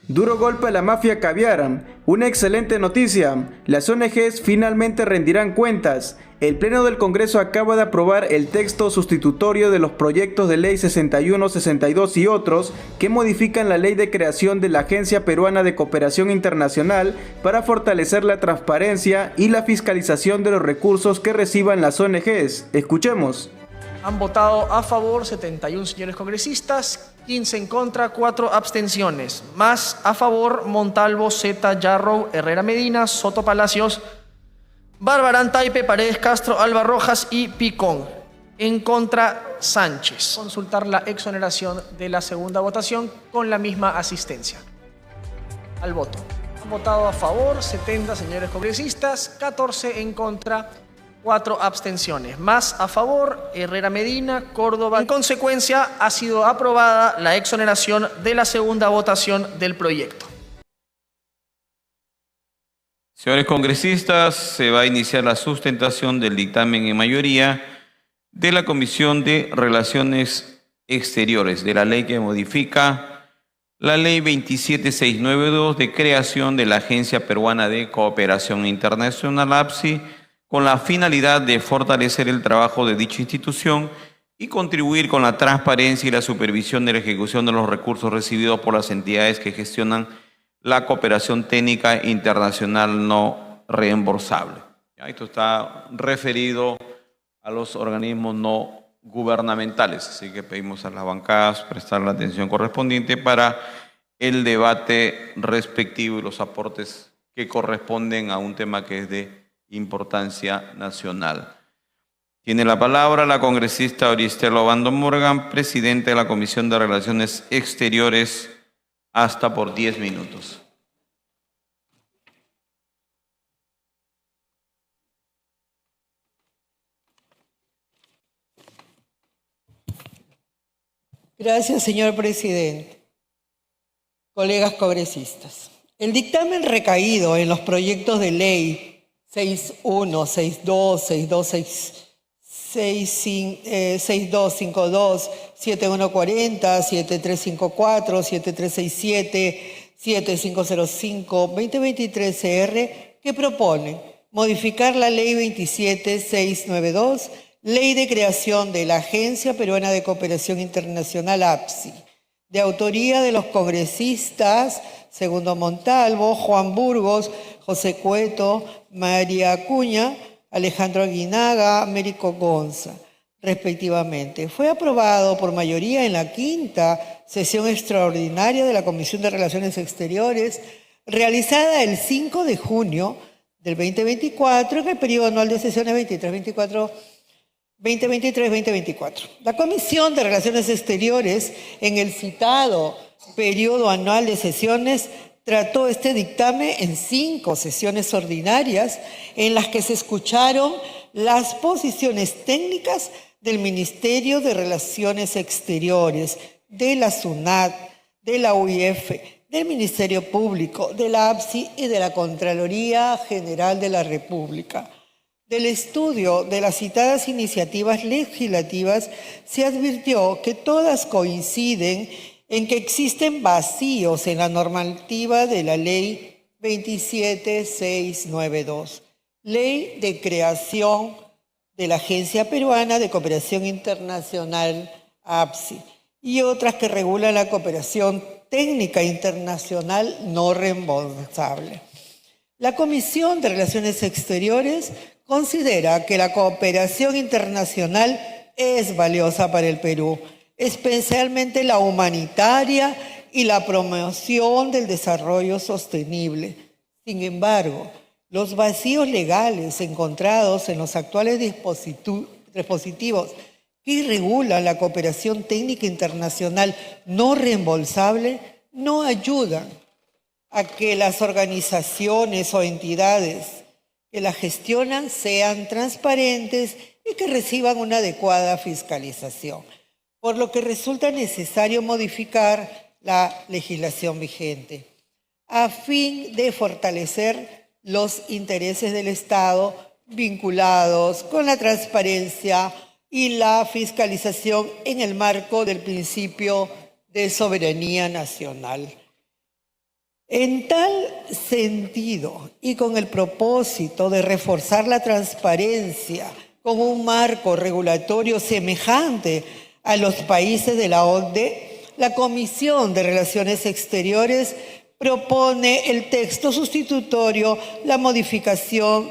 Duro golpe a la mafia caviar. Una excelente noticia. Las ONGs finalmente rendirán cuentas. El Pleno del Congreso acaba de aprobar el texto sustitutorio de los proyectos de ley 61, 62 y otros que modifican la ley de creación de la Agencia Peruana de Cooperación Internacional para fortalecer la transparencia y la fiscalización de los recursos que reciban las ONGs. Escuchemos. Han votado a favor 71 señores congresistas, 15 en contra, 4 abstenciones. Más a favor Montalvo, Zeta, Yarrow, Herrera Medina, Soto Palacios, Barbarán, Taipe, Paredes Castro, Alba Rojas y Picón. En contra Sánchez. Consultar la exoneración de la segunda votación con la misma asistencia. Al voto. Han votado a favor 70 señores congresistas, 14 en contra, 4 abstenciones. Más a favor, Herrera Medina, Córdoba. En consecuencia, ha sido aprobada la exoneración de la segunda votación del proyecto. Señores congresistas, se va a iniciar la sustentación del dictamen en mayoría de la Comisión de Relaciones Exteriores, de la ley que modifica la Ley 27692 de creación de la Agencia Peruana de Cooperación Internacional, APSI, con la finalidad de fortalecer el trabajo de dicha institución y contribuir con la transparencia y la supervisión de la ejecución de los recursos recibidos por las entidades que gestionan la cooperación técnica internacional no reembolsable. Esto está referido a los organismos no gubernamentales, así que pedimos a las bancadas prestar la atención correspondiente para el debate respectivo y los aportes que corresponden a un tema que es de importancia nacional. Tiene la palabra la congresista Oristela Obando Morgan, presidente de la Comisión de Relaciones Exteriores, hasta por 10 minutos. Gracias, señor presidente. Colegas congresistas, el dictamen recaído en los proyectos de ley 61, 62, 6252, 7140, 7354, 7367, 7505, 2023-CR, que propone modificar la Ley 27692, Ley de creación de la Agencia Peruana de Cooperación Internacional, APSI, de autoría de los congresistas Segundo Montalvo, Juan Burgos, José Cueto, María Acuña, Alejandro Aguinaga, Américo Gonza, respectivamente. Fue aprobado por mayoría en la quinta sesión extraordinaria de la Comisión de Relaciones Exteriores, realizada el 5 de junio del 2024, en el periodo anual de sesiones 2023-2024. La Comisión de Relaciones Exteriores, en el citado periodo anual de sesiones, trató este dictamen en 5 sesiones ordinarias en las que se escucharon las posiciones técnicas del Ministerio de Relaciones Exteriores, de la SUNAT, de la UIF, del Ministerio Público, de la APSI y de la Contraloría General de la República. Del estudio de las citadas iniciativas legislativas se advirtió que todas coinciden en que existen vacíos en la normativa de la Ley 27692, Ley de creación de la Agencia Peruana de Cooperación Internacional, APSI, y otras que regulan la cooperación técnica internacional no reembolsable. La Comisión de Relaciones Exteriores considera que la cooperación internacional es valiosa para el Perú, especialmente la humanitaria y la promoción del desarrollo sostenible. Sin embargo, los vacíos legales encontrados en los actuales dispositivos que regulan la cooperación técnica internacional no reembolsable no ayudan a que las organizaciones o entidades que la gestionan sean transparentes y que reciban una adecuada fiscalización, por lo que resulta necesario modificar la legislación vigente a fin de fortalecer los intereses del Estado vinculados con la transparencia y la fiscalización en el marco del principio de soberanía nacional. En tal sentido y con el propósito de reforzar la transparencia con un marco regulatorio semejante a los países de la OCDE, la Comisión de Relaciones Exteriores propone el texto sustitutorio, la modificación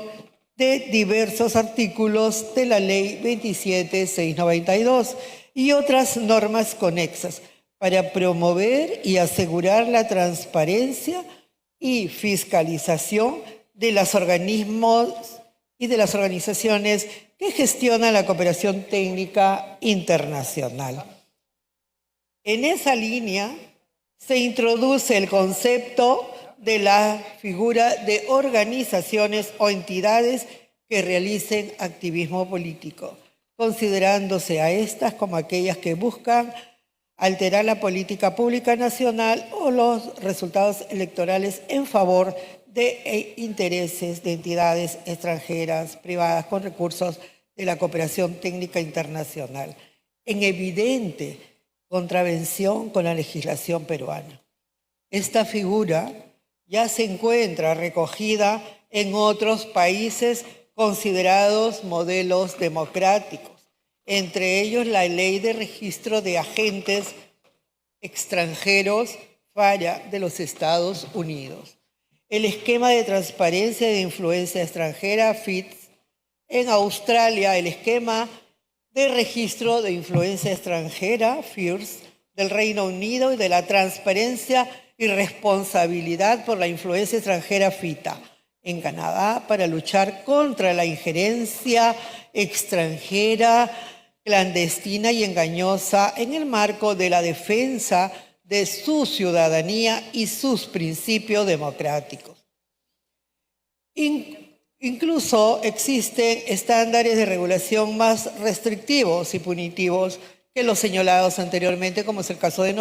de diversos artículos de la Ley 27.692 y otras normas conexas para promover y asegurar la transparencia y fiscalización de los organismos y de las organizaciones que gestionan la cooperación técnica internacional. En esa línea se introduce el concepto de la figura de organizaciones o entidades que realicen activismo político, considerándose a estas como aquellas que buscan alterar la política pública nacional o los resultados electorales en favor de intereses de entidades extranjeras privadas con recursos de la cooperación técnica internacional, en evidente contravención con la legislación peruana. Esta figura ya se encuentra recogida en otros países considerados modelos democráticos, entre ellos la Ley de Registro de Agentes Extranjeros FARA de los Estados Unidos, el Esquema de Transparencia de Influencia Extranjera FITS, en Australia el Esquema de Registro de Influencia Extranjera FIRS del Reino Unido y de la Transparencia y Responsabilidad por la Influencia Extranjera FITA en Canadá para luchar contra la injerencia extranjera clandestina y engañosa en el marco de la defensa de su ciudadanía y sus principios democráticos. Incluso existen estándares de regulación más restrictivos y punitivos que los señalados anteriormente, como es el caso de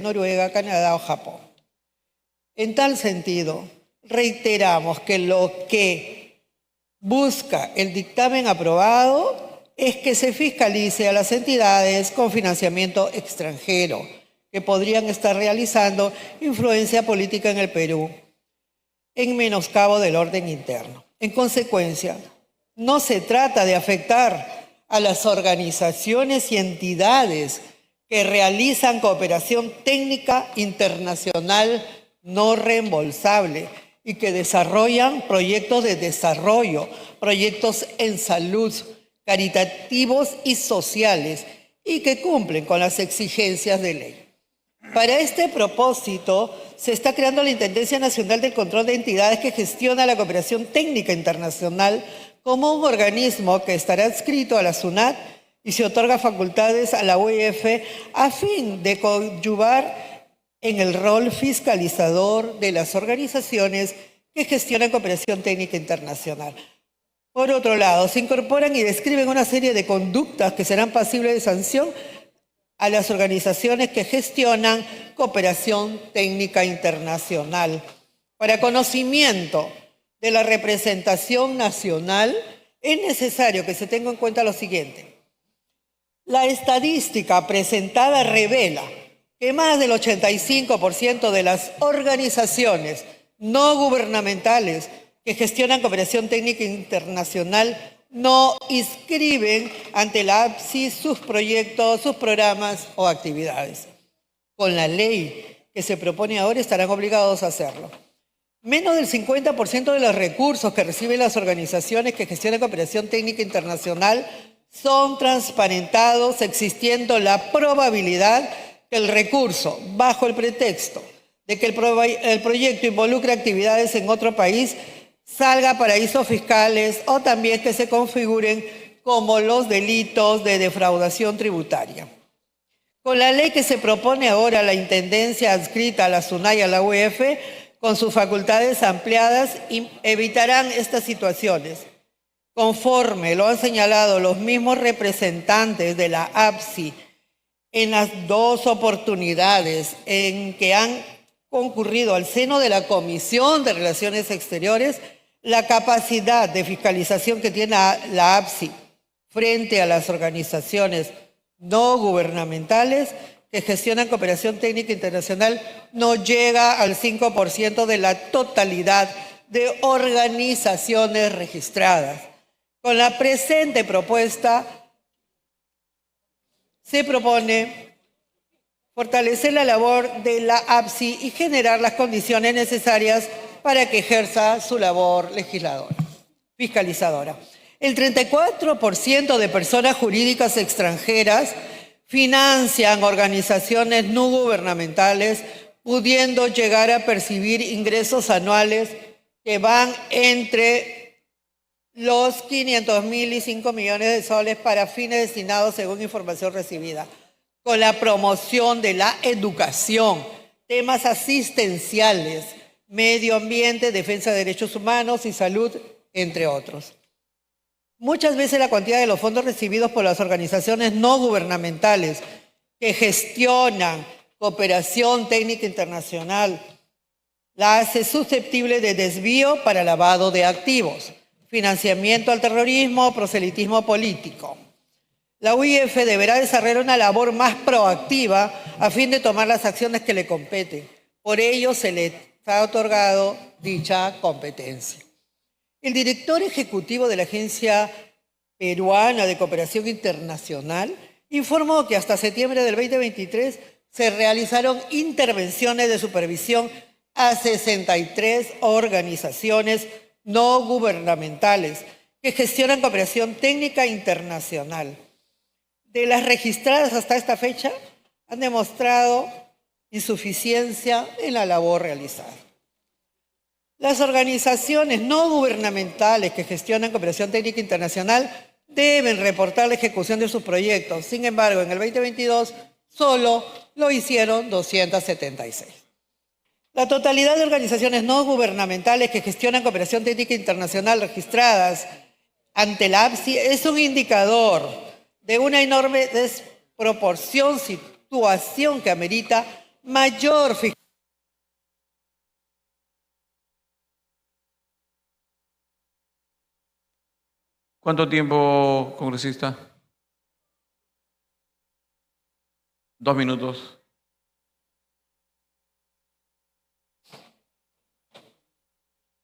Noruega, Canadá o Japón. En tal sentido, reiteramos que lo que busca el dictamen aprobado es que se fiscalice a las entidades con financiamiento extranjero que podrían estar realizando influencia política en el Perú en menoscabo del orden interno. En consecuencia, no se trata de afectar a las organizaciones y entidades que realizan cooperación técnica internacional no reembolsable y que desarrollan proyectos de desarrollo, proyectos en salud, caritativos y sociales, y que cumplen con las exigencias de ley. Para este propósito, se está creando la Intendencia Nacional del Control de Entidades que gestiona la cooperación técnica internacional como un organismo que estará adscrito a la SUNAT y se otorga facultades a la UEF a fin de coadyuvar en el rol fiscalizador de las organizaciones que gestionan cooperación técnica internacional. Por otro lado, se incorporan y describen una serie de conductas que serán pasibles de sanción a las organizaciones que gestionan cooperación técnica internacional. Para conocimiento de la representación nacional, es necesario que se tenga en cuenta lo siguiente. La estadística presentada revela que más del 85% de las organizaciones no gubernamentales que gestionan cooperación técnica internacional no inscriben ante la APSI sus proyectos, sus programas o actividades. Con la ley que se propone ahora estarán obligados a hacerlo. Menos del 50% de los recursos que reciben las organizaciones que gestionan cooperación técnica internacional son transparentados, existiendo la probabilidad que el recurso, bajo el pretexto de que el proyecto involucra actividades en otro país, salga a paraísos fiscales o también que se configuren como los delitos de defraudación tributaria. Con la ley que se propone ahora, la Intendencia adscrita a la SUNAT y a la UEF, con sus facultades ampliadas, evitarán estas situaciones. Conforme lo han señalado los mismos representantes de la APSI en las dos oportunidades en que han concurrido al seno de la Comisión de Relaciones Exteriores, la capacidad de fiscalización que tiene la APSI frente a las organizaciones no gubernamentales que gestionan cooperación técnica internacional no llega al 5% de la totalidad de organizaciones registradas. Con la presente propuesta se propone fortalecer la labor de la APSI y generar las condiciones necesarias para que ejerza su labor fiscalizadora. El 34% de personas jurídicas extranjeras financian organizaciones no gubernamentales, pudiendo llegar a percibir ingresos anuales que van entre los 500.000 y 5 millones de soles para fines destinados según información recibida, con la promoción de la educación, temas asistenciales, medio ambiente, defensa de derechos humanos y salud, entre otros. Muchas veces la cuantía de los fondos recibidos por las organizaciones no gubernamentales que gestionan cooperación técnica internacional la hace susceptible de desvío para lavado de activos, financiamiento al terrorismo, proselitismo político. La UIF deberá desarrollar una labor más proactiva a fin de tomar las acciones que le competen. Por ello se le ha otorgado dicha competencia. El director ejecutivo de la Agencia Peruana de Cooperación Internacional informó que hasta septiembre del 2023 se realizaron intervenciones de supervisión a 63 organizaciones no gubernamentales que gestionan cooperación técnica internacional. De las registradas hasta esta fecha, han demostrado insuficiencia en la labor realizada. Las organizaciones no gubernamentales que gestionan cooperación técnica internacional deben reportar la ejecución de sus proyectos. Sin embargo, en el 2022 solo lo hicieron 276. La totalidad de organizaciones no gubernamentales que gestionan cooperación técnica internacional registradas ante la APSI es un indicador de una enorme desproporción, situación que amerita mayor fiscalización. ¿Cuánto tiempo, congresista? 2 minutos.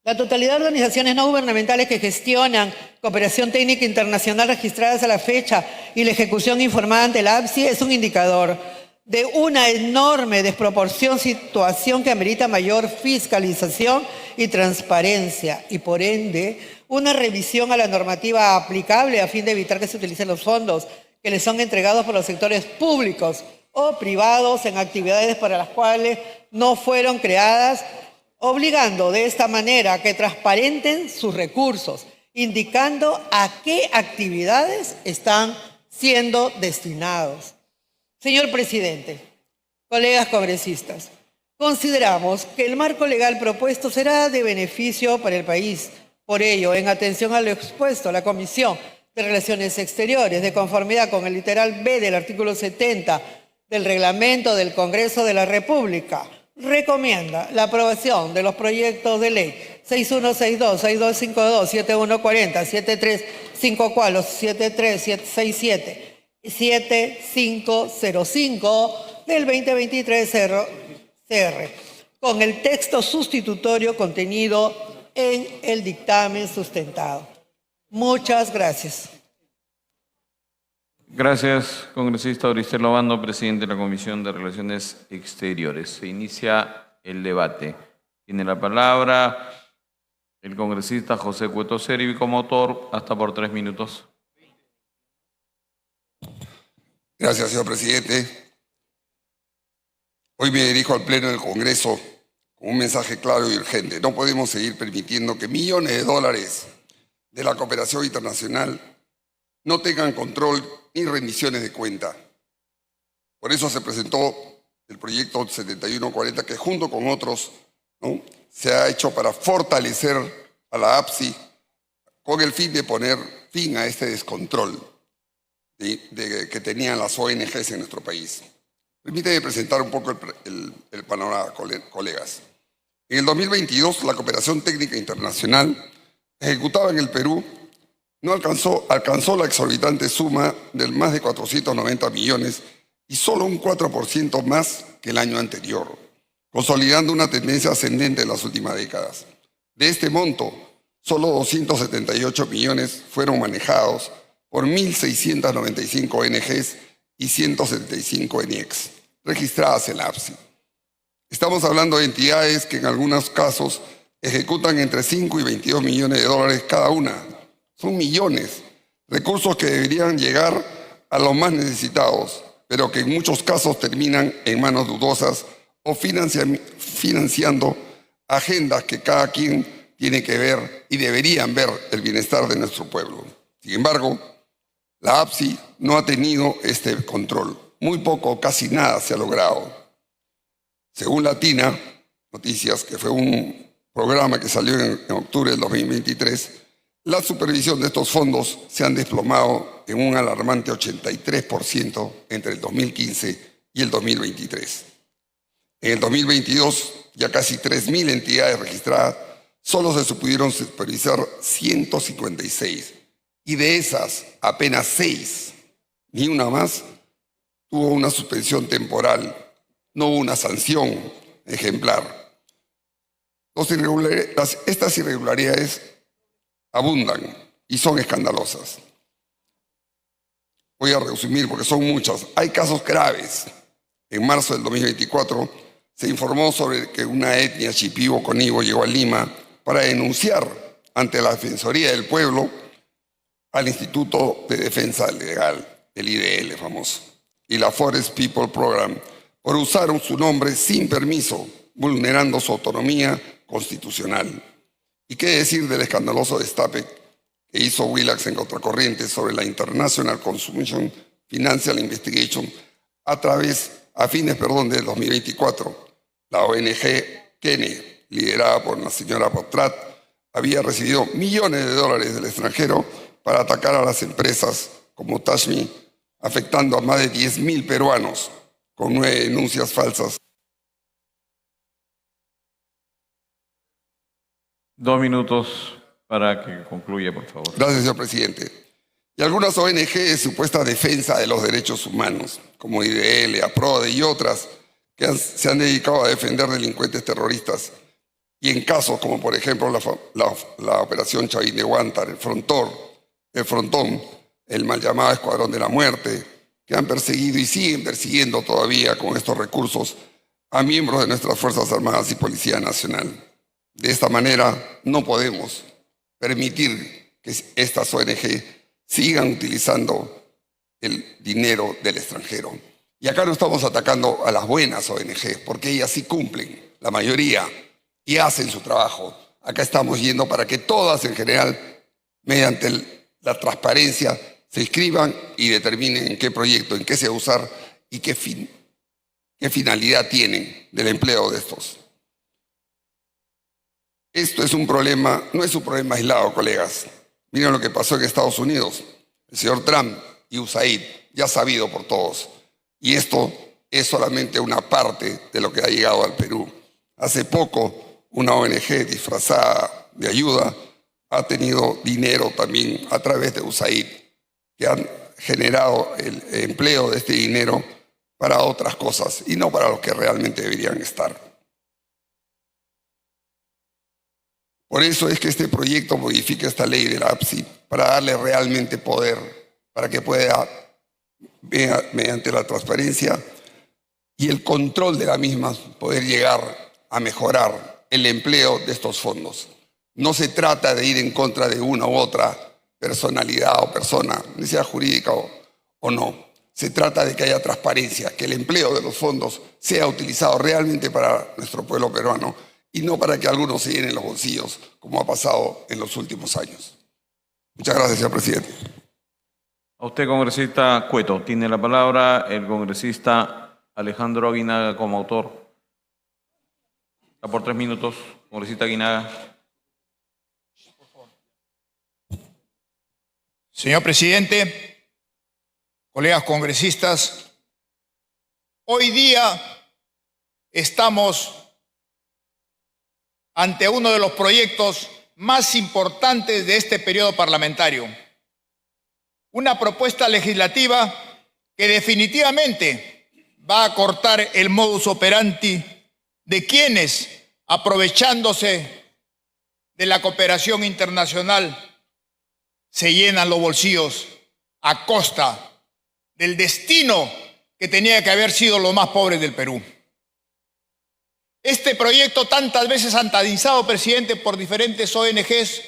La totalidad de organizaciones no gubernamentales que gestionan cooperación técnica internacional registradas a la fecha y la ejecución informada ante la APSI es un indicador de una enorme desproporción, situación que amerita mayor fiscalización y transparencia y, por ende, una revisión a la normativa aplicable a fin de evitar que se utilicen los fondos que les son entregados por los sectores públicos o privados en actividades para las cuales no fueron creadas, obligando de esta manera a que transparenten sus recursos, indicando a qué actividades están siendo destinados. Señor presidente, colegas congresistas, consideramos que el marco legal propuesto será de beneficio para el país. Por ello, en atención a lo expuesto, la Comisión de Relaciones Exteriores, de conformidad con el literal B del artículo 70 del Reglamento del Congreso de la República, recomienda la aprobación de los proyectos de ley 6162, 6252, 7140, 7354, 7367 y 7505 del 2023 CR, con el texto sustitutorio contenido en el dictamen sustentado. Muchas gracias. Gracias, congresista Auristela Obando, presidente de la Comisión de Relaciones Exteriores. Se inicia el debate. Tiene la palabra el congresista José Cueto Cervi como autor, hasta por 3 minutos. Gracias, señor presidente. Hoy me dirijo al Pleno del Congreso con un mensaje claro y urgente. No podemos seguir permitiendo que millones de dólares de la cooperación internacional no tengan control ni rendiciones de cuenta. Por eso se presentó el proyecto 7140, que junto con otros, ¿no?, se ha hecho para fortalecer a la APSI con el fin de poner fin a este descontrol que tenían las ONGs en nuestro país. Permítame presentar un poco el panorama, colegas. En el 2022, la cooperación técnica internacional ejecutada en el Perú alcanzó la exorbitante suma de más de 490 millones y solo un 4% más que el año anterior, consolidando una tendencia ascendente en las últimas décadas. De este monto, solo 278 millones fueron manejados por 1.695 ONGs y 175 ENIECs registradas en la APSI. Estamos hablando de entidades que en algunos casos ejecutan entre 5 y 22 millones de dólares cada una. Son millones, recursos que deberían llegar a los más necesitados, pero que en muchos casos terminan en manos dudosas o financiando agendas que cada quien tiene que ver y deberían ver el bienestar de nuestro pueblo. Sin embargo, la APSI no ha tenido este control. Muy poco, casi nada se ha logrado. Según Latina Noticias, que fue un programa que salió en octubre del 2023, la supervisión de estos fondos se han desplomado en un alarmante 83% entre el 2015 y el 2023. En el 2022, ya casi 3.000 entidades registradas, solo se pudieron supervisar 156, y de esas, apenas 6, ni una más, tuvo una suspensión temporal, no hubo una sanción ejemplar. Estas irregularidades abundan y son escandalosas. Voy a resumir porque son muchas. Hay casos graves. En marzo del 2024 se informó sobre que una etnia Shipibo-Conibo llegó a Lima para denunciar ante la Defensoría del Pueblo al Instituto de Defensa Legal, el IDL famoso, y la Forest People Program, por usar su nombre sin permiso, vulnerando su autonomía constitucional. ¿Y qué decir del escandaloso destape que hizo Willax en Contracorriente sobre la International Consumption Financial Investigation a fines del 2024? La ONG Kene, liderada por la señora Potrat, había recibido millones de dólares del extranjero para atacar a las empresas como Tashmi, afectando a más de 10.000 peruanos con 9 denuncias falsas. 2 minutos para que concluya, por favor. Gracias, señor presidente. Y algunas ONG de supuesta defensa de los derechos humanos, como IDL, APRODE y otras, que se han dedicado a defender delincuentes terroristas. Y en casos como, por ejemplo, la operación Chavín de Huántar, el Frontón, el mal llamado Escuadrón de la Muerte, que han perseguido y siguen persiguiendo todavía con estos recursos a miembros de nuestras Fuerzas Armadas y Policía Nacional. De esta manera no podemos permitir que estas ONG sigan utilizando el dinero del extranjero. Y acá no estamos atacando a las buenas ONG, porque ellas sí cumplen, la mayoría, y hacen su trabajo. Acá estamos yendo para que todas en general, mediante la transparencia, se inscriban y determinen en qué proyecto, en qué se va a usar y qué finalidad tienen del empleo de estos. Esto es un problema, no es un problema aislado, colegas. Miren lo que pasó en Estados Unidos. El señor Trump y USAID, ya sabido por todos. Y esto es solamente una parte de lo que ha llegado al Perú. Hace poco, una ONG disfrazada de ayuda ha tenido dinero también a través de USAID, que han generado el empleo de este dinero para otras cosas y no para los que realmente deberían estar. Por eso es que este proyecto modifica esta ley de la APSI para darle realmente poder, para que pueda, mediante la transparencia y el control de la misma, poder llegar a mejorar el empleo de estos fondos. No se trata de ir en contra de una u otra personalidad o persona, sea jurídica o no. Se trata de que haya transparencia, que el empleo de los fondos sea utilizado realmente para nuestro pueblo peruano y no para que algunos se llenen los bolsillos, como ha pasado en los últimos años. Muchas gracias, señor presidente. A usted, congresista Cueto. Tiene la palabra el congresista Alejandro Aguinaga como autor. Está por 3 minutos, congresista Aguinaga. Señor presidente, colegas congresistas, hoy día estamos ante uno de los proyectos más importantes de este periodo parlamentario. Una propuesta legislativa que definitivamente va a cortar el modus operandi de quienes, aprovechándose de la cooperación internacional, se llenan los bolsillos a costa del destino que tenía que haber sido los más pobres del Perú. Este proyecto, tantas veces antagonizado, presidente, por diferentes ONGs,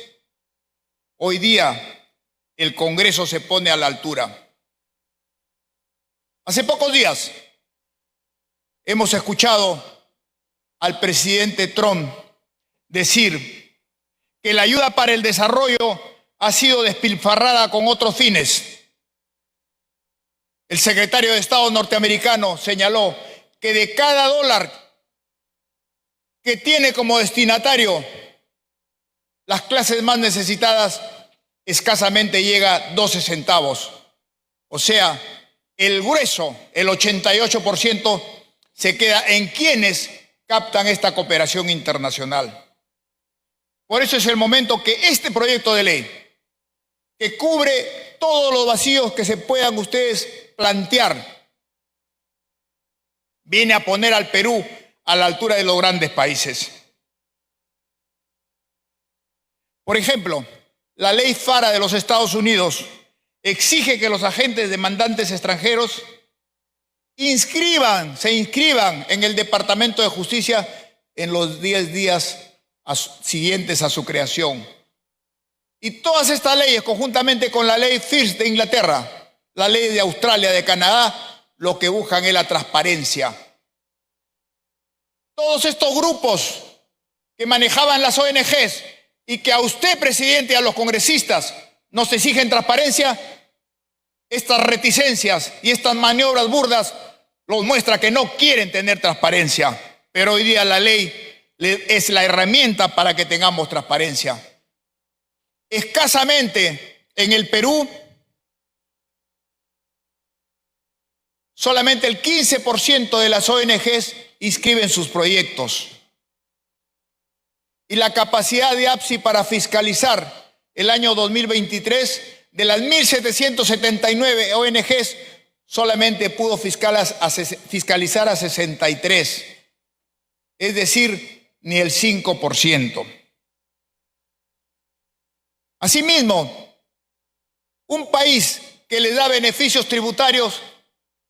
hoy día el Congreso se pone a la altura. Hace pocos días hemos escuchado al presidente Trump decir que la ayuda para el desarrollo ha sido despilfarrada con otros fines. El secretario de Estado norteamericano señaló que de cada dólar que tiene como destinatario las clases más necesitadas, escasamente llega 12 centavos. O sea, el grueso, el 88%, se queda en quienes captan esta cooperación internacional. Por eso es el momento que este proyecto de ley, que cubre todos los vacíos que se puedan ustedes plantear, viene a poner al Perú a la altura de los grandes países. Por ejemplo, la ley FARA de los Estados Unidos exige que los agentes demandantes extranjeros se inscriban en el Departamento de Justicia en los 10 días siguientes a su creación. Y todas estas leyes, conjuntamente con la ley FIRST de Inglaterra, la ley de Australia, de Canadá, lo que buscan es la transparencia. Todos estos grupos que manejaban las ONGs y que a usted, presidente, y a los congresistas nos exigen transparencia, estas reticencias y estas maniobras burdas los muestra que no quieren tener transparencia. Pero hoy día la ley es la herramienta para que tengamos transparencia. Escasamente en el Perú, solamente el 15% de las ONGs inscriben sus proyectos. Y la capacidad de APSI para fiscalizar el año 2023, de las 1.779 ONGs, solamente pudo fiscalizar a 63. Es decir, ni el 5%. Asimismo, un país que le da beneficios tributarios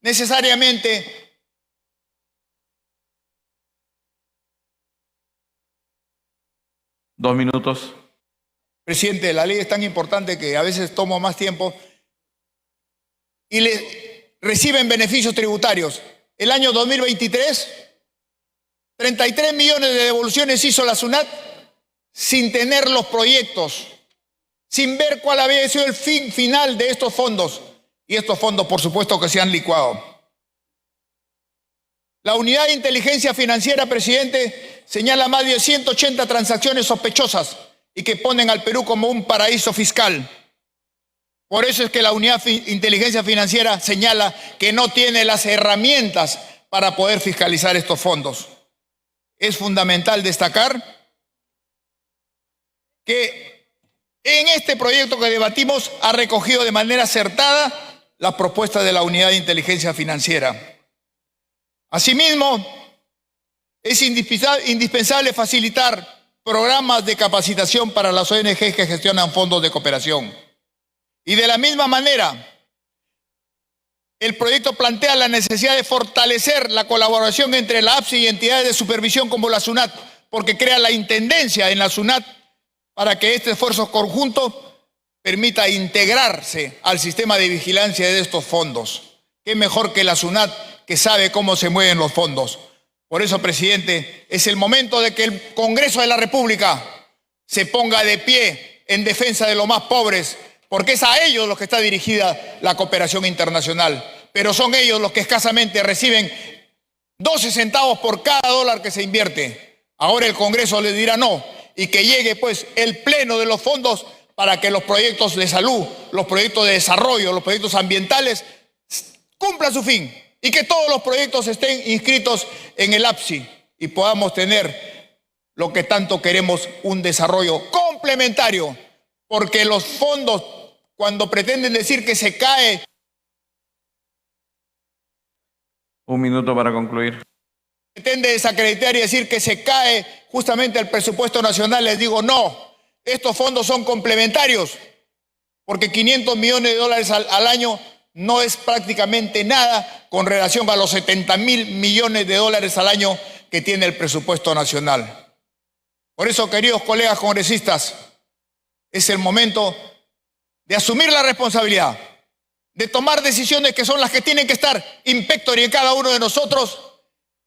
necesariamente Dos minutos. Presidente, la ley es tan importante que a veces tomo más tiempo y reciben beneficios tributarios. El año 2023, 33 millones de devoluciones hizo la SUNAT sin tener los proyectos, sin ver cuál había sido el fin final de estos fondos. Y estos fondos, por supuesto, que se han licuado. La Unidad de Inteligencia Financiera, presidente, señala más de 180 transacciones sospechosas y que ponen al Perú como un paraíso fiscal. Por eso es que la Unidad de Inteligencia Financiera señala que no tiene las herramientas para poder fiscalizar estos fondos. Es fundamental destacar que en este proyecto que debatimos ha recogido de manera acertada las propuestas de la Unidad de Inteligencia Financiera. Asimismo, es indispensable facilitar programas de capacitación para las ONG que gestionan fondos de cooperación. Y de la misma manera, el proyecto plantea la necesidad de fortalecer la colaboración entre la APSI y entidades de supervisión como la SUNAT, porque crea la intendencia en la SUNAT para que este esfuerzo conjunto permita integrarse al sistema de vigilancia de estos fondos. ¿Qué mejor que la SUNAT, que sabe cómo se mueven los fondos? Por eso, presidente, es el momento de que el Congreso de la República se ponga de pie en defensa de los más pobres, porque es a ellos los que está dirigida la cooperación internacional. Pero son ellos los que escasamente reciben 12 centavos por cada dólar que se invierte. Ahora el Congreso les dirá no, y que llegue pues el pleno de los fondos para que los proyectos de salud, los proyectos de desarrollo, los proyectos ambientales cumplan su fin y que todos los proyectos estén inscritos en el APSI y podamos tener lo que tanto queremos, un desarrollo complementario, porque los fondos, cuando pretenden decir que se cae Un minuto para concluir. Pretende desacreditar y decir que se cae justamente el presupuesto nacional. Les digo, no, estos fondos son complementarios, porque 500 millones de dólares al año no es prácticamente nada con relación a los 70.000 millones de dólares al año que tiene el presupuesto nacional. Por eso, queridos colegas congresistas, es el momento de asumir la responsabilidad, de tomar decisiones que son las que tienen que estar in pectore en cada uno de nosotros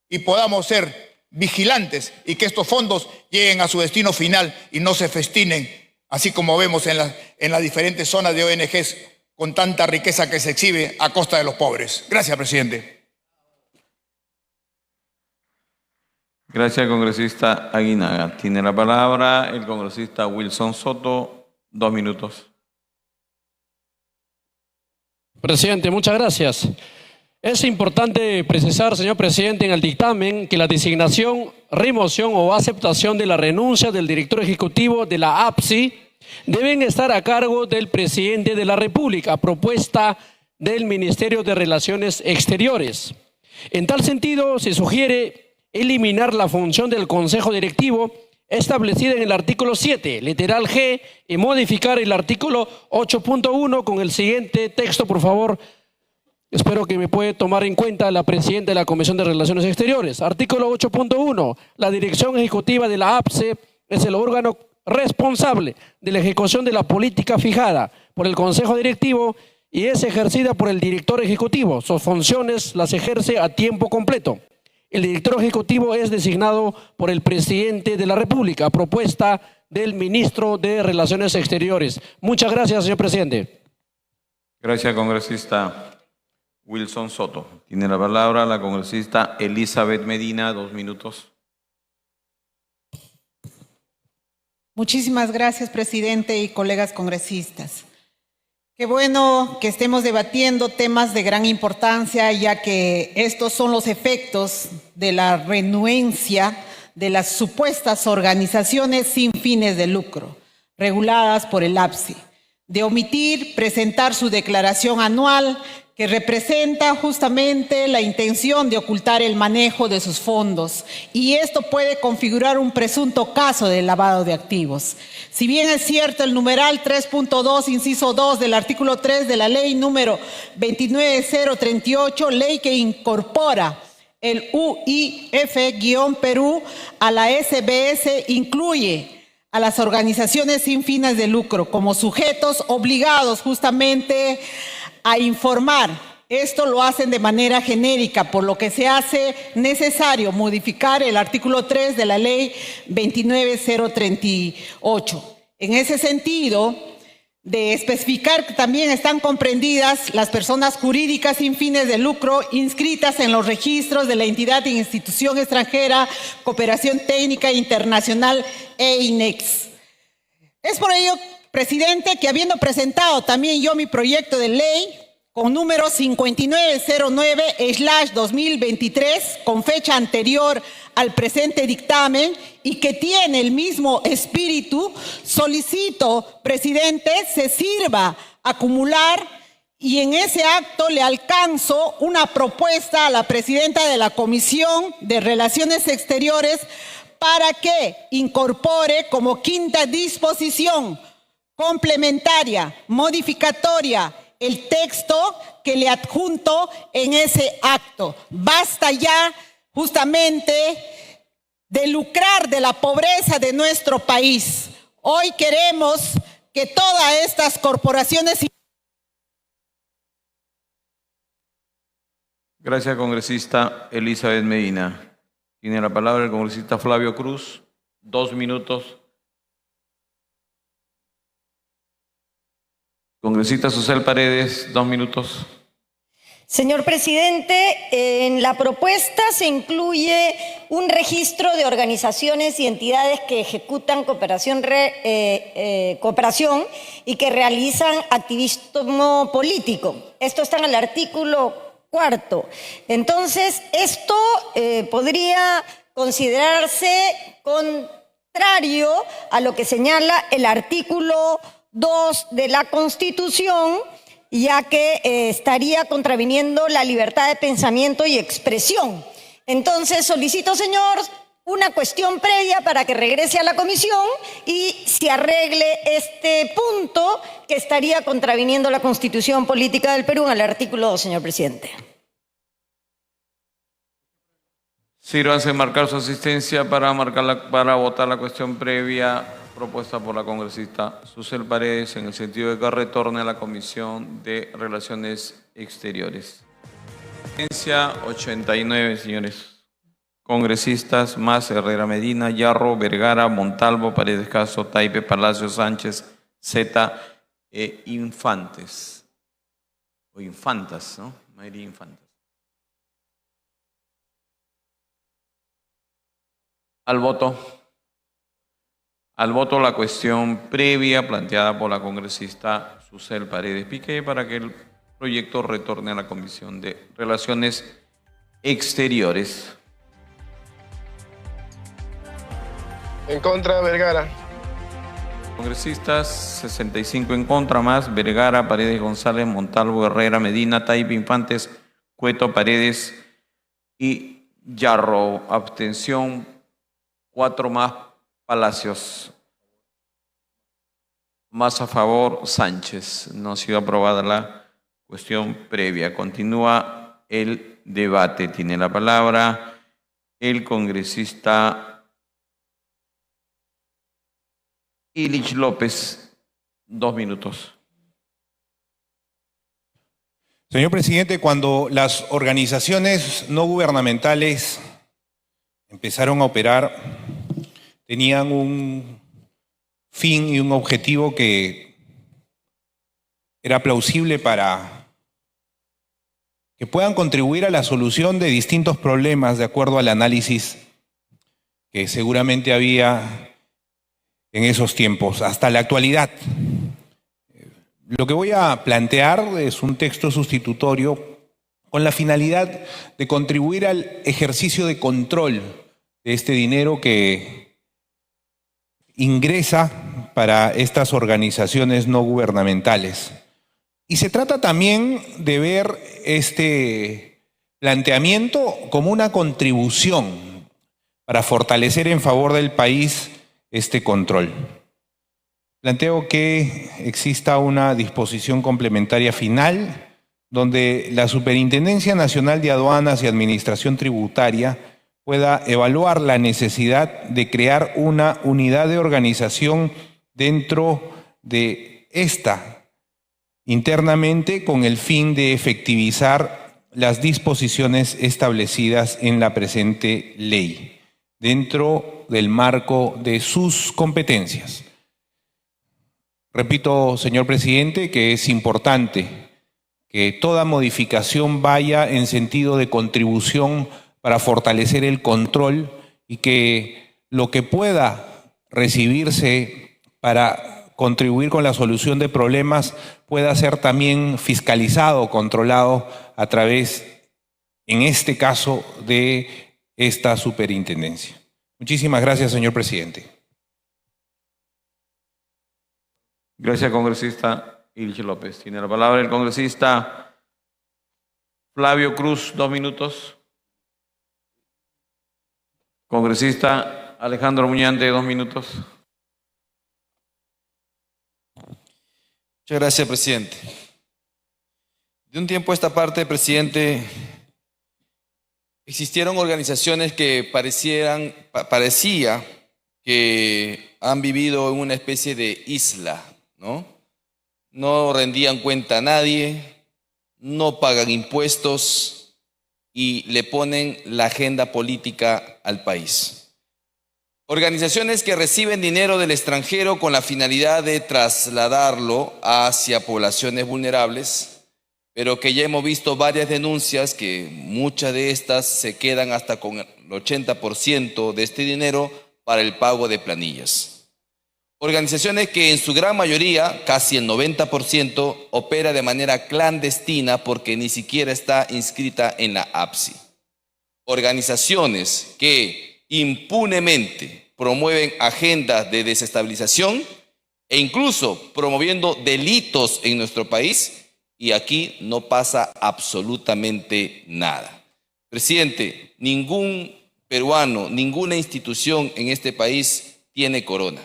y podamos ser vigilantes y que estos fondos lleguen a su destino final y no se festinen, así como vemos en las diferentes zonas de ONGs con tanta riqueza que se exhibe a costa de los pobres. Gracias, presidente. Gracias, congresista Aguinaga. Tiene la palabra el congresista Wilson Soto, 2 minutos. Presidente, muchas gracias. Es importante precisar, señor presidente, en el dictamen que la designación, remoción o aceptación de la renuncia del director ejecutivo de la APSI deben estar a cargo del presidente de la República, a propuesta del Ministerio de Relaciones Exteriores. En tal sentido, se sugiere eliminar la función del Consejo Directivo establecida en el artículo 7, literal G, y modificar el artículo 8.1 con el siguiente texto, por favor. Espero que me puede tomar en cuenta la presidenta de la Comisión de Relaciones Exteriores. Artículo 8.1. La dirección ejecutiva de la APSE es el órgano responsable de la ejecución de la política fijada por el Consejo Directivo y es ejercida por el director ejecutivo. Sus funciones las ejerce a tiempo completo. El director ejecutivo es designado por el presidente de la República, a propuesta del ministro de Relaciones Exteriores. Muchas gracias, señor presidente. Gracias, congresista Wilson Soto. Tiene la palabra la congresista Elizabeth Medina, 2 minutos. Muchísimas gracias, presidente y colegas congresistas. Qué bueno que estemos debatiendo temas de gran importancia, ya que estos son los efectos de la renuencia de las supuestas organizaciones sin fines de lucro, reguladas por el APSI, de omitir presentar su declaración anual, que representa justamente la intención de ocultar el manejo de sus fondos, y esto puede configurar un presunto caso de lavado de activos. Si bien es cierto, el numeral 3.2, inciso 2 del artículo 3 de la ley número 29038, ley que incorpora el UIF-Perú a la SBS, incluye a las organizaciones sin fines de lucro como sujetos obligados justamente a informar. Esto lo hacen de manera genérica, por lo que se hace necesario modificar el artículo 3 de la ley 29038. En ese sentido, de especificar que también están comprendidas las personas jurídicas sin fines de lucro inscritas en los registros de la entidad e institución extranjera, cooperación técnica internacional e INEX. Es por ello, presidente, que habiendo presentado también yo mi proyecto de ley con número 5909/2023, con fecha anterior al presente dictamen y que tiene el mismo espíritu, solicito, presidente, se sirva acumular y en ese acto le alcanzo una propuesta a la presidenta de la Comisión de Relaciones Exteriores para que incorpore como quinta disposición complementaria, modificatoria, el texto que le adjunto en ese acto. Basta ya justamente de lucrar de la pobreza de nuestro país. Hoy queremos que todas estas corporaciones... Gracias, congresista Elizabeth Medina. Tiene la palabra el congresista Flavio Cruz, 2 minutos. Congresista Susel Paredes, 2 minutos. Señor presidente, en la propuesta se incluye un registro de organizaciones y entidades que ejecutan cooperación y que realizan activismo político. Esto está en el artículo 4. Entonces, esto podría considerarse contrario a lo que señala el artículo 2 de la Constitución, ya que estaría contraviniendo la libertad de pensamiento y expresión. Entonces solicito, señor, una cuestión previa para que regrese a la comisión y se arregle este punto que estaría contraviniendo la Constitución Política del Perú en el artículo 2, señor presidente. Sírvanse marcar su asistencia para votar la cuestión previa propuesta por la congresista Susel Paredes en el sentido de que retorne a la Comisión de Relaciones Exteriores. Asistencia 89, señores congresistas, más Herrera Medina, Yarro, Vergara, Montalvo, Paredes Caso, Taipe, Palacio, Sánchez, Zeta e Infantes. O Infantas, ¿no? María Infantas. Al voto la cuestión previa planteada por la congresista Susel Paredes Piqué para que el proyecto retorne a la Comisión de Relaciones Exteriores. En contra, Vergara. Congresistas, 65 en contra, más Vergara, Paredes González, Montalvo, Herrera, Medina, Taipe, Infantes, Cueto, Paredes y Yarro. Abstención, 4 más Palacios. Más a favor, Sánchez. No ha sido aprobada la cuestión previa. Continúa el debate. Tiene la palabra el congresista Ilich López, 2 minutos. Señor presidente, cuando las organizaciones no gubernamentales empezaron a operar, tenían un fin y un objetivo que era plausible para que puedan contribuir a la solución de distintos problemas de acuerdo al análisis que seguramente había en esos tiempos, hasta la actualidad. Lo que voy a plantear es un texto sustitutorio con la finalidad de contribuir al ejercicio de control de este dinero que ingresa para estas organizaciones no gubernamentales. Y se trata también de ver este planteamiento como una contribución para fortalecer en favor del país este control. Planteo que exista una disposición complementaria final donde la Superintendencia Nacional de Aduanas y Administración Tributaria pueda evaluar la necesidad de crear una unidad de organización dentro de esta internamente con el fin de efectivizar las disposiciones establecidas en la presente ley, dentro del marco de sus competencias. Repito, señor presidente, que es importante que toda modificación vaya en sentido de contribución para fortalecer el control y que lo que pueda recibirse para contribuir con la solución de problemas pueda ser también fiscalizado, controlado a través, en este caso, de esta superintendencia. Muchísimas gracias, señor presidente. Gracias, congresista Ilich López. Tiene la palabra el congresista Flavio Cruz, 2 minutos. Congresista Alejandro Muñante, 2 minutos. Muchas gracias, presidente. De un tiempo a esta parte, presidente, existieron organizaciones que parecía que han vivido en una especie de isla, ¿no? No rendían cuenta a nadie, no pagan impuestos y le ponen la agenda política al país. Organizaciones que reciben dinero del extranjero con la finalidad de trasladarlo hacia poblaciones vulnerables, pero que ya hemos visto varias denuncias que muchas de estas se quedan hasta con el 80% de este dinero para el pago de planillas. Organizaciones que en su gran mayoría, casi el 90%, opera de manera clandestina porque ni siquiera está inscrita en la APSI. Organizaciones que impunemente promueven agendas de desestabilización e incluso promoviendo delitos en nuestro país y aquí no pasa absolutamente nada. Presidente, ningún peruano, ninguna institución en este país tiene corona.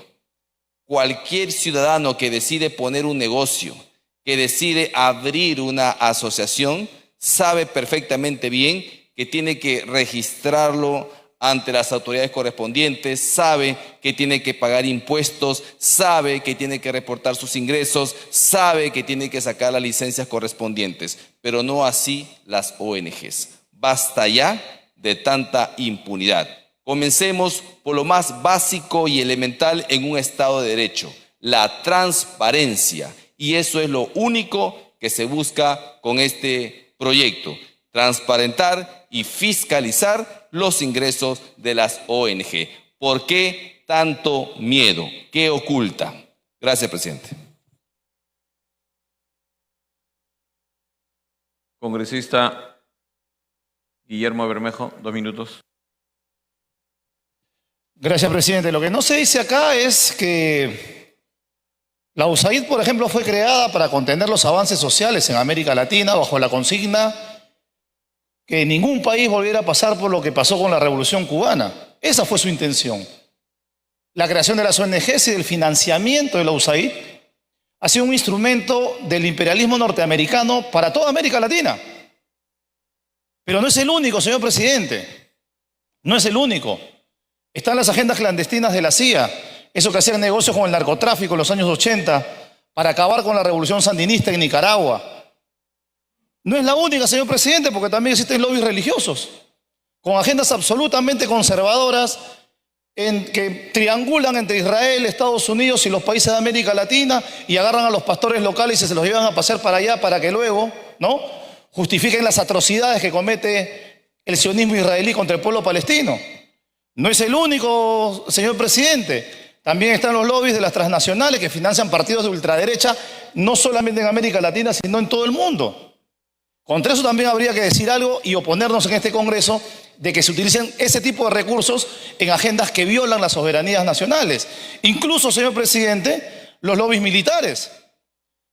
Cualquier ciudadano que decide poner un negocio, que decide abrir una asociación, sabe perfectamente bien que tiene que registrarlo ante las autoridades correspondientes, sabe que tiene que pagar impuestos, sabe que tiene que reportar sus ingresos, sabe que tiene que sacar las licencias correspondientes, pero no así las ONGs. Basta ya de tanta impunidad. Comencemos por lo más básico y elemental en un Estado de Derecho, la transparencia. Y eso es lo único que se busca con este proyecto, transparentar y fiscalizar los ingresos de las ONG. ¿Por qué tanto miedo? ¿Qué oculta? Gracias, presidente. Congresista Guillermo Bermejo, 2 minutos. Gracias, presidente. Lo que no se dice acá es que la USAID, por ejemplo, fue creada para contener los avances sociales en América Latina bajo la consigna que ningún país volviera a pasar por lo que pasó con la Revolución Cubana. Esa fue su intención. La creación de las ONGs y del financiamiento de la USAID ha sido un instrumento del imperialismo norteamericano para toda América Latina. Pero no es el único, señor presidente. No es el único. Están las agendas clandestinas de la CIA, eso que hacían negocios con el narcotráfico en los años 80 para acabar con la revolución sandinista en Nicaragua. No es la única, señor presidente, porque también existen lobbies religiosos con agendas absolutamente conservadoras que triangulan entre Israel, Estados Unidos y los países de América Latina y agarran a los pastores locales y se los llevan a pasear para allá para que luego, ¿no?, justifiquen las atrocidades que comete el sionismo israelí contra el pueblo palestino. No es el único, señor presidente. También están los lobbies de las transnacionales que financian partidos de ultraderecha, no solamente en América Latina, sino en todo el mundo. Contra eso también habría que decir algo y oponernos en este Congreso de que se utilicen ese tipo de recursos en agendas que violan las soberanías nacionales. Incluso, señor presidente, los lobbies militares,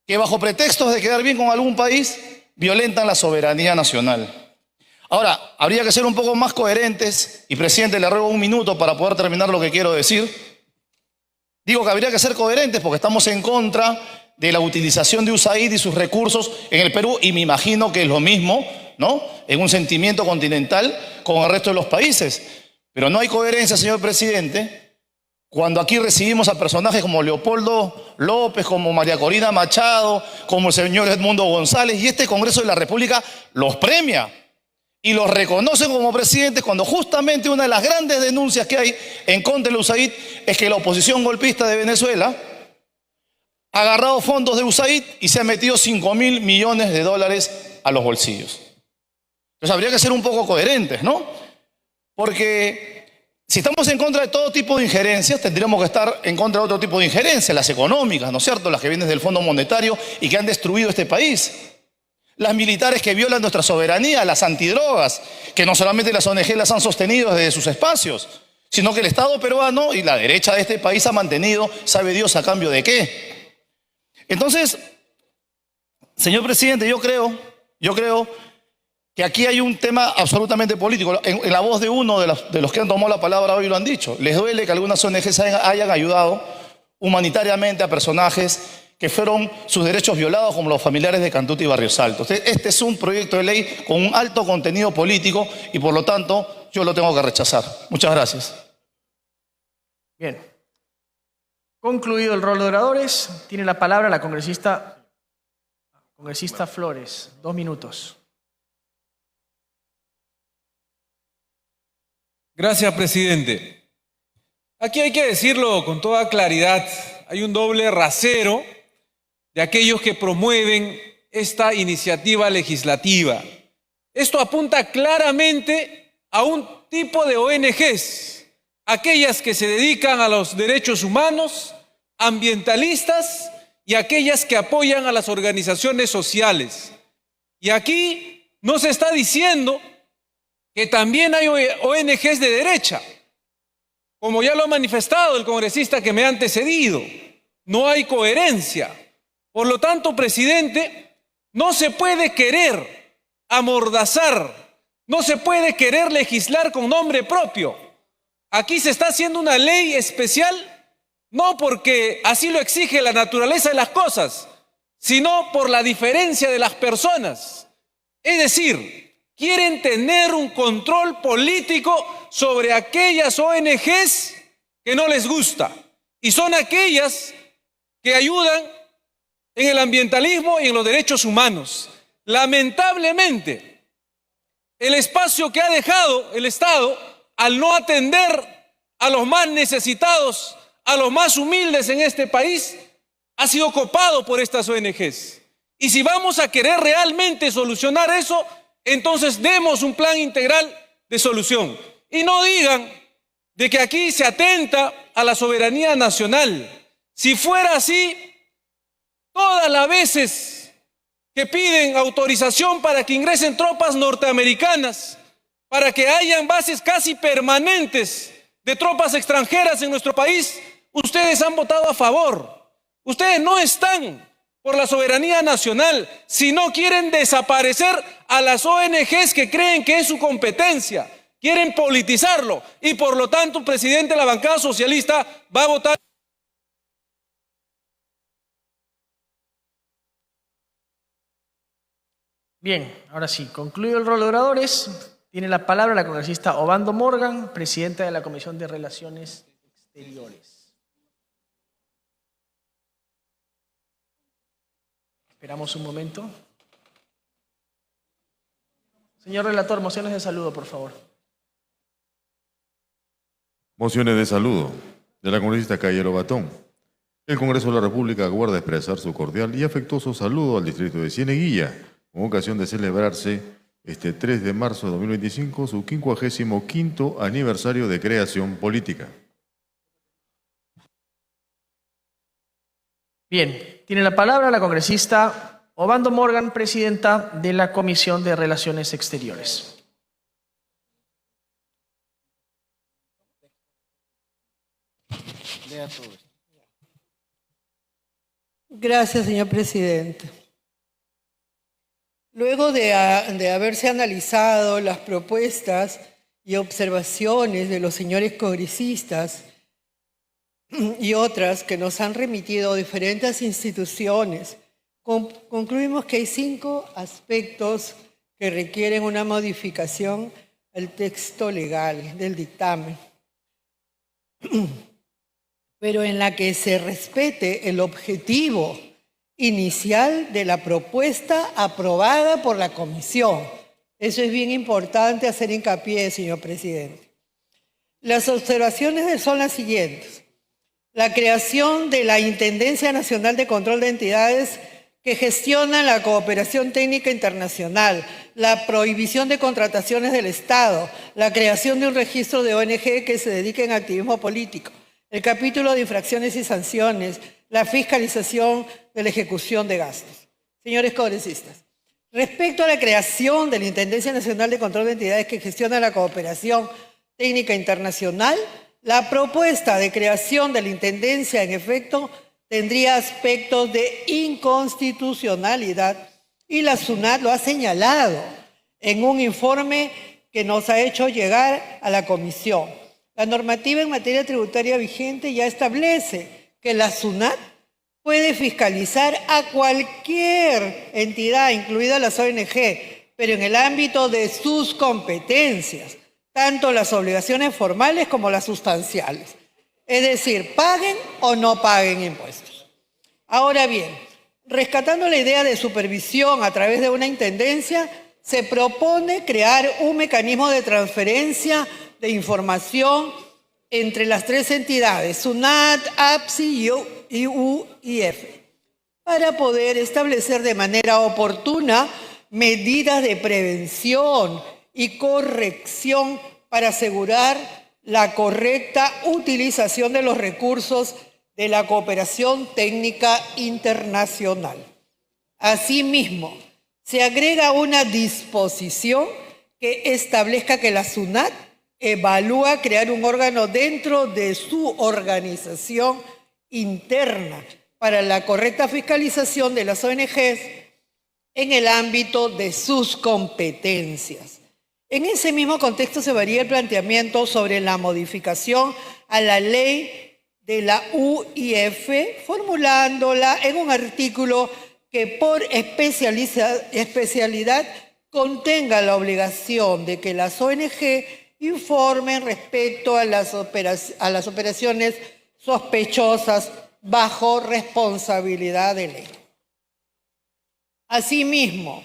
que bajo pretextos de quedar bien con algún país, violentan la soberanía nacional. Ahora, habría que ser un poco más coherentes, y presidente, le ruego un minuto para poder terminar lo que quiero decir. Digo que habría que ser coherentes porque estamos en contra de la utilización de USAID y sus recursos en el Perú, y me imagino que es lo mismo, ¿no?, en un sentimiento continental con el resto de los países. Pero no hay coherencia, señor presidente, cuando aquí recibimos a personajes como Leopoldo López, como María Corina Machado, como el señor Edmundo González, y este Congreso de la República los premia y los reconoce como presidentes cuando justamente una de las grandes denuncias que hay en contra de la USAID es que la oposición golpista de Venezuela ha agarrado fondos de USAID y se ha metido $5.000 millones a los bolsillos. Entonces habría que ser un poco coherentes, ¿no? Porque si estamos en contra de todo tipo de injerencias, tendríamos que estar en contra de otro tipo de injerencias, las económicas, ¿no es cierto?, las que vienen del Fondo Monetario y que han destruido este país. Las militares que violan nuestra soberanía, las antidrogas, que no solamente las ONG las han sostenido desde sus espacios, sino que el Estado peruano y la derecha de este país ha mantenido, sabe Dios a cambio de qué. Entonces, señor presidente, yo creo que aquí hay un tema absolutamente político. En la voz de uno de los que han tomado la palabra hoy lo han dicho. Les duele que algunas ONGs hayan ayudado humanitariamente a personajes que fueron sus derechos violados, como los familiares de Cantuta y Barrios Altos. Este es un proyecto de ley con un alto contenido político y por lo tanto yo lo tengo que rechazar. Muchas gracias. Bien. Concluido el rol de oradores, tiene la palabra la congresista Flores. 2 minutos. Gracias, presidente. Aquí hay que decirlo con toda claridad. Hay un doble rasero de aquellos que promueven esta iniciativa legislativa. Esto apunta claramente a un tipo de ONGs, aquellas que se dedican a los derechos humanos, ambientalistas y aquellas que apoyan a las organizaciones sociales. Y aquí no se está diciendo que también hay ONGs de derecha, como ya lo ha manifestado el congresista que me ha antecedido. No hay coherencia. Por lo tanto, presidente, No se puede querer amordazar, no se puede querer legislar con nombre propio. Aquí se está haciendo una ley especial, no porque así lo exige la naturaleza de las cosas, sino por la diferencia de las personas. Es decir, quieren tener un control político sobre aquellas ONGs que no les gusta, y son aquellas que ayudan en el ambientalismo y en los derechos humanos. Lamentablemente, el espacio que ha dejado el Estado al no atender a los más necesitados, a los más humildes en este país, ha sido copado por estas ONGs. Y si vamos a querer realmente solucionar eso, entonces demos un plan integral de solución. Y no digan de que aquí se atenta a la soberanía nacional. Si fuera así, todas las veces que piden autorización para que ingresen tropas norteamericanas, para que hayan bases casi permanentes de tropas extranjeras en nuestro país, ustedes han votado a favor. Ustedes no están por la soberanía nacional, sino quieren desaparecer a las ONGs que creen que es su competencia. Quieren politizarlo y por lo tanto el presidente de la bancada socialista va a votar. Bien, ahora sí, concluyo el rol de oradores. Tiene la palabra la congresista Obando Morgan, presidenta de la Comisión de Relaciones Exteriores. Esperamos un momento. Señor relator, mociones de saludo, por favor. Mociones de saludo de la congresista Cayero Batón. El Congreso de la República aguarda expresar su cordial y afectuoso saludo al distrito de Cieneguilla, con ocasión de celebrarse este 3 de marzo de 2025 su 55º aniversario de creación política. Bien, tiene la palabra la congresista Obando Morgan, presidenta de la Comisión de Relaciones Exteriores. Gracias, señor presidente. Luego de haberse analizado las propuestas y observaciones de los señores congresistas y otras que nos han remitido diferentes instituciones, concluimos que hay 5 aspectos que requieren una modificación al texto legal del dictamen, pero en la que se respete el objetivo inicial de la propuesta aprobada por la Comisión. Eso es bien importante hacer hincapié, señor presidente. Las observaciones son las siguientes. La creación de la Intendencia Nacional de Control de Entidades que gestionan la cooperación técnica internacional, la prohibición de contrataciones del Estado, la creación de un registro de ONG que se dediquen a activismo político, el capítulo de infracciones y sanciones, la fiscalización de la ejecución de gastos. Señores congresistas, respecto a la creación de la Intendencia Nacional de Control de Entidades que gestiona la cooperación técnica internacional, la propuesta de creación de la Intendencia, en efecto, tendría aspectos de inconstitucionalidad y la SUNAT lo ha señalado en un informe que nos ha hecho llegar a la Comisión. La normativa en materia tributaria vigente ya establece que la SUNAT puede fiscalizar a cualquier entidad, incluidas las ONG, pero en el ámbito de sus competencias, tanto las obligaciones formales como las sustanciales. Es decir, paguen o no paguen impuestos. Ahora bien, rescatando la idea de supervisión a través de una intendencia, se propone crear un mecanismo de transferencia de información entre las 3 entidades, SUNAT, APSI y UIF, para poder establecer de manera oportuna medidas de prevención y corrección para asegurar la correcta utilización de los recursos de la cooperación técnica internacional. Asimismo, se agrega una disposición que establezca que la SUNAT evalúa crear un órgano dentro de su organización interna para la correcta fiscalización de las ONGs en el ámbito de sus competencias. En ese mismo contexto se varía el planteamiento sobre la modificación a la ley de la UIF, formulándola en un artículo que por especialidad contenga la obligación de que las ONG informen respecto a las operaciones sospechosas bajo responsabilidad de ley. Asimismo,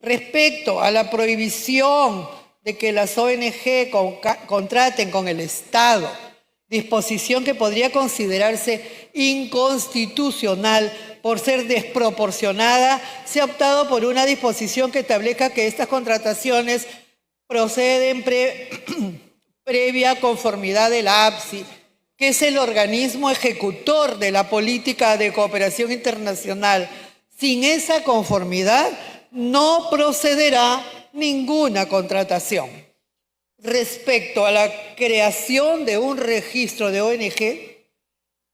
respecto a la prohibición de que las ONG contraten con el Estado, disposición que podría considerarse inconstitucional por ser desproporcionada, se ha optado por una disposición que establezca que estas contrataciones proceden previa conformidad de la APSI, que es el organismo ejecutor de la política de cooperación internacional. Sin esa conformidad no procederá ninguna contratación. Respecto a la creación de un registro de ONG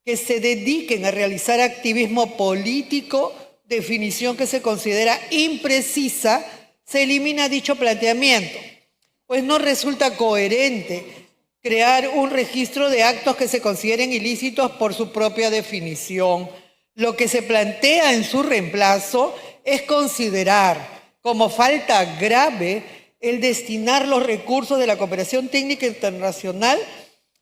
que se dediquen a realizar activismo político, definición que se considera imprecisa, se elimina dicho planteamiento, pues no resulta coherente crear un registro de actos que se consideren ilícitos por su propia definición. Lo que se plantea en su reemplazo es considerar como falta grave el destinar los recursos de la cooperación técnica internacional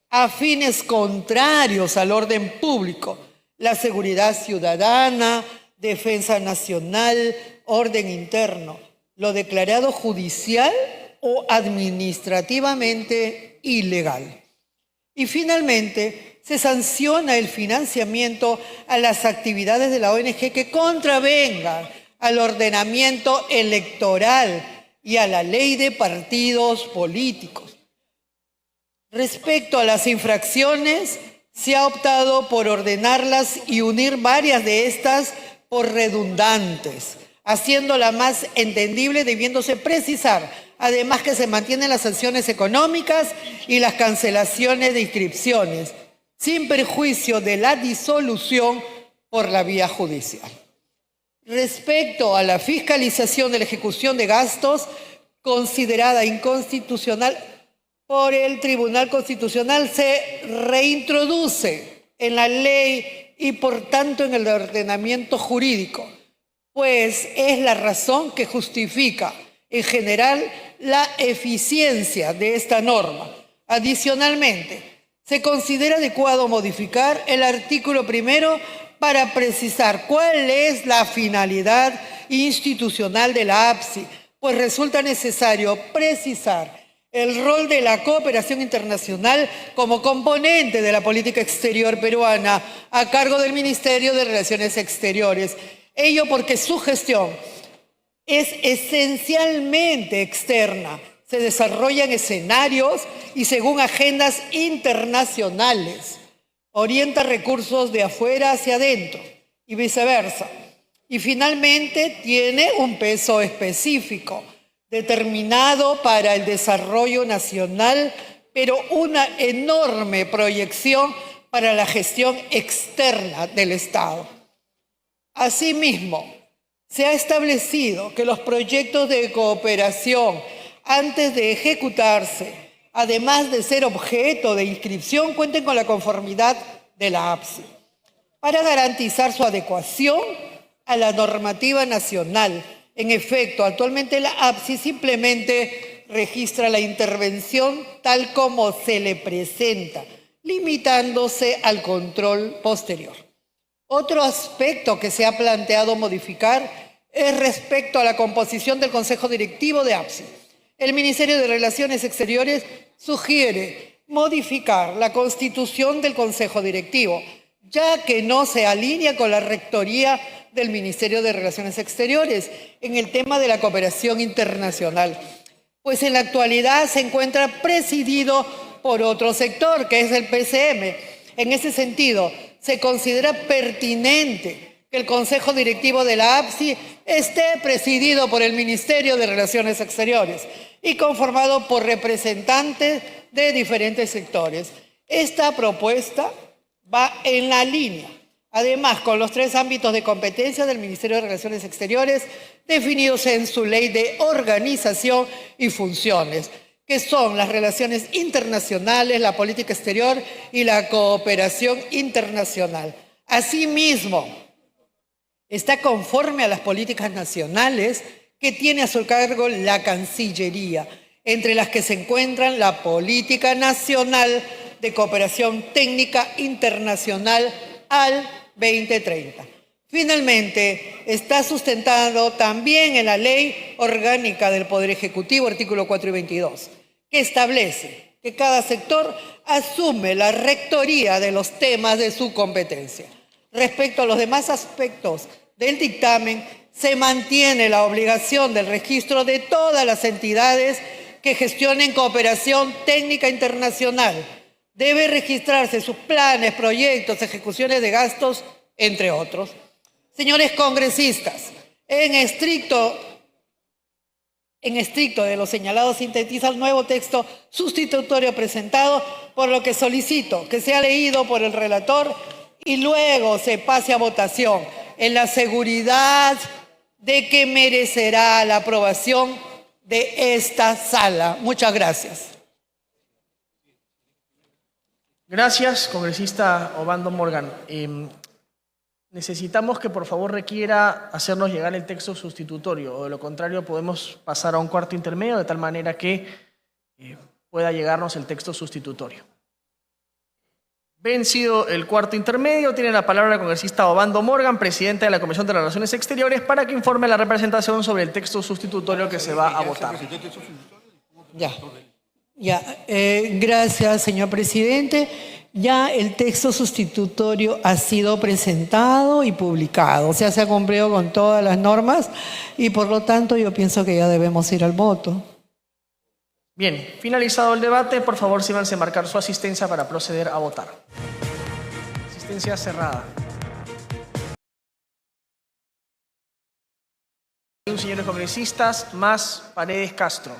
a fines contrarios al orden público, la seguridad ciudadana, defensa nacional, orden interno, lo declarado judicial o administrativamente ilegal. Y finalmente, se sanciona el financiamiento a las actividades de la ONG que contravengan al ordenamiento electoral y a la ley de partidos políticos. Respecto a las infracciones, se ha optado por ordenarlas y unir varias de estas por redundantes, haciéndola más entendible, debiéndose precisar, además, que se mantienen las sanciones económicas y las cancelaciones de inscripciones, sin perjuicio de la disolución por la vía judicial. Respecto a la fiscalización de la ejecución de gastos, considerada inconstitucional por el Tribunal Constitucional, se reintroduce en la ley y por tanto en el ordenamiento jurídico, pues es la razón que justifica en general la eficiencia de esta norma. Adicionalmente, se considera adecuado modificar el artículo 1 para precisar cuál es la finalidad institucional de la APSI, pues resulta necesario precisar el rol de la cooperación internacional como componente de la política exterior peruana a cargo del Ministerio de Relaciones Exteriores. Ello porque su gestión es esencialmente externa, se desarrolla en escenarios y según agendas internacionales, orienta recursos de afuera hacia adentro y viceversa. Y finalmente tiene un peso específico, determinado para el desarrollo nacional, pero una enorme proyección para la gestión externa del Estado. Asimismo, se ha establecido que los proyectos de cooperación, antes de ejecutarse, además de ser objeto de inscripción, cuenten con la conformidad de la APSI, para garantizar su adecuación a la normativa nacional. En efecto, actualmente la APSI simplemente registra la intervención tal como se le presenta, limitándose al control posterior. Otro aspecto que se ha planteado modificar es respecto a la composición del Consejo Directivo de APSI. El Ministerio de Relaciones Exteriores sugiere modificar la constitución del Consejo Directivo, ya que no se alinea con la rectoría del Ministerio de Relaciones Exteriores en el tema de la cooperación internacional, pues en la actualidad se encuentra presidido por otro sector, que es el PCM. En ese sentido, se considera pertinente que el Consejo Directivo de la APSI esté presidido por el Ministerio de Relaciones Exteriores y conformado por representantes de diferentes sectores. Esta propuesta va en la línea Además, con los 3 ámbitos de competencia del Ministerio de Relaciones Exteriores definidos en su Ley de Organización y Funciones, que son las relaciones internacionales, la política exterior y la cooperación internacional. Asimismo, está conforme a las políticas nacionales que tiene a su cargo la Cancillería, entre las que se encuentran la Política Nacional de Cooperación Técnica Internacional al 2030. Finalmente, está sustentado también en la Ley Orgánica del Poder Ejecutivo, artículo 4 y 22, que establece que cada sector asume la rectoría de los temas de su competencia. Respecto a los demás aspectos del dictamen, se mantiene la obligación del registro de todas las entidades que gestionen cooperación técnica internacional. Debe registrarse sus planes, proyectos, ejecuciones de gastos, entre otros. Señores congresistas, en estricto de lo señalado sintetiza el nuevo texto sustitutorio presentado, por lo que solicito que sea leído por el relator y luego se pase a votación en la seguridad de que merecerá la aprobación de esta sala. Muchas gracias. Gracias, congresista Obando Morgan. Necesitamos que por favor requiera hacernos llegar el texto sustitutorio, o de lo contrario podemos pasar a un cuarto intermedio de tal manera que pueda llegarnos el texto sustitutorio. Vencido el cuarto intermedio, tiene la palabra el congresista Obando Morgan, presidente de la Comisión de Relaciones Exteriores, para que informe a la representación sobre el texto sustitutorio que se va a votar. Gracias, señor presidente. Ya el texto sustitutorio ha sido presentado y publicado, o sea, se ha cumplido con todas las normas y por lo tanto yo pienso que ya debemos ir al voto. Bien, finalizado el debate, por favor sírvanse marcar su asistencia para proceder a votar. Asistencia cerrada. Señores congresistas, más Paredes Castro.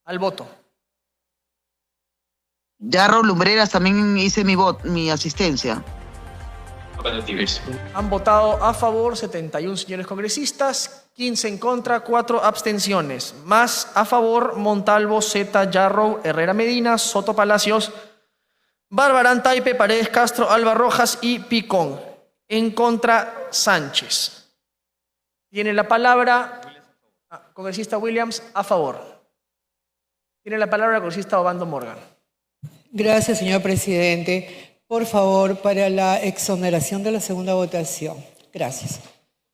Al voto. Yarrow Lumbreras, también hice mi asistencia. Han votado a favor 71 señores congresistas, 15 en contra, 4 abstenciones. Más a favor Montalvo, Zeta, Yarrow, Herrera Medina, Soto Palacios, Barbarán, Taipe, Paredes Castro, Alba Rojas y Picón. En contra Sánchez. Tiene la palabra congresista Williams a favor. Tiene la palabra el congresista Obando Morgan. Gracias, señor presidente. Por favor, para la exoneración de la segunda votación. Gracias.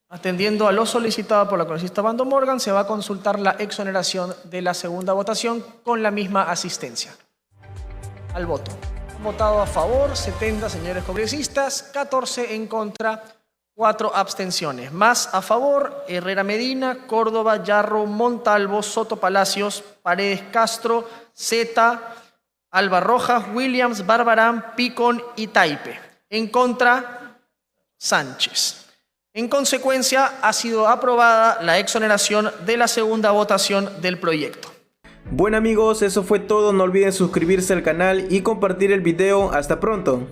Atendiendo a lo solicitado por la congresista Obando Morgan, se va a consultar la exoneración de la segunda votación con la misma asistencia. Al voto. Han votado a favor 70 señores congresistas, 14 en contra, 4 abstenciones. Más a favor Herrera Medina, Córdoba, Yarrow, Montalvo, Soto Palacios, Paredes Castro, Zeta, Alba Rojas, Williams, Barbarán, Picón y Taipe. En contra, Sánchez. En consecuencia, ha sido aprobada la exoneración de la segunda votación del proyecto. Bueno amigos, eso fue todo. No olviden suscribirse al canal y compartir el video. Hasta pronto.